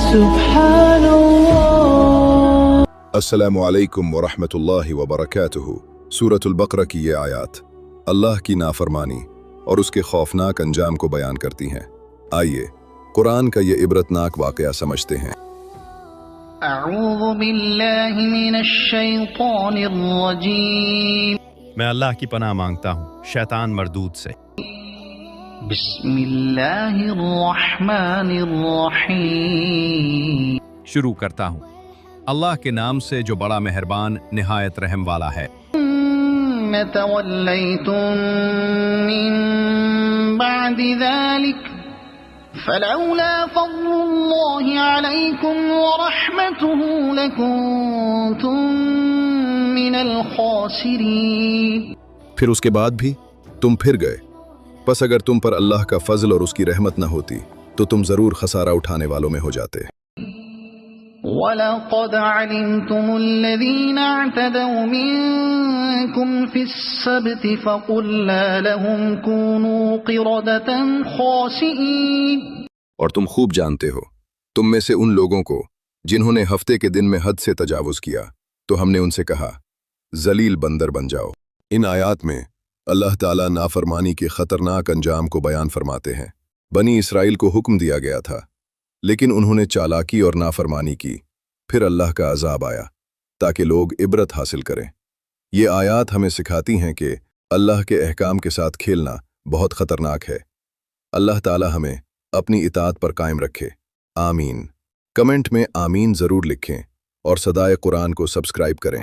Subhanallah. अस्सलामु अलैकुम व रहमतुल्लाहि व बरकातुहू। सूरतुल बकरा की ये आयत अल्लाह की नाफरमानी और उसके खौफनाक अंजाम को बयान करती हैं। आइए कुरान का ये इबरतनाक वाक़या समझते हैं। अऊज़ु बिल्लाहि मिनश शैतानिर रजीम। मैं अल्लाह की पनाह मांगता हूँ शैतान मरदूद से। बिस्मिल्लाहिर रहमानिर रहीम। शुरू करता हूँ अल्लाह के नाम से जो बड़ा मेहरबान निहायत रहम वाला है। तवल्लैतुम मिन बअदि ज़ालिक फलौला फ़ज़्लुल्लाहि अलैकुम व रहमतुहु लकुंतुम मिनल खासिरीन। फिर उसके बाद भी तुम फिर गए, बस अगर तुम पर अल्लाह का फजल और उसकी रहमत न होती तो तुम जरूर खसारा उठाने वालों में हो जाते। वलक़द अलिमतुमुल्लज़ीना अअतदौ मिनकुम फ़िस्सब्ति फ़क़ुल्ना लहुम कूनू क़िरदतन ख़ासिईन। और तुम खूब जानते हो तुम में से उन लोगों को जिन्होंने हफ्ते के दिन में हद से तजावुज़ किया, तो हमने उनसे कहा जलील बंदर बन जाओ। इन आयात में अल्लाह ताला नाफरमानी के खतरनाक अंजाम को बयान फरमाते हैं। बनी इसराइल को हुक्म दिया गया था, लेकिन उन्होंने चालाकी और नाफरमानी की, फिर अल्लाह का अजाब आया ताकि लोग इबरत हासिल करें। ये आयात हमें सिखाती हैं कि अल्लाह के अहकाम के साथ खेलना बहुत खतरनाक है। अल्लाह ताला हमें अपनी इताअत पर कायम रखे। आमीन। कमेंट में आमीन ज़रूर लिखें और सदाए कुरान को सब्सक्राइब करें।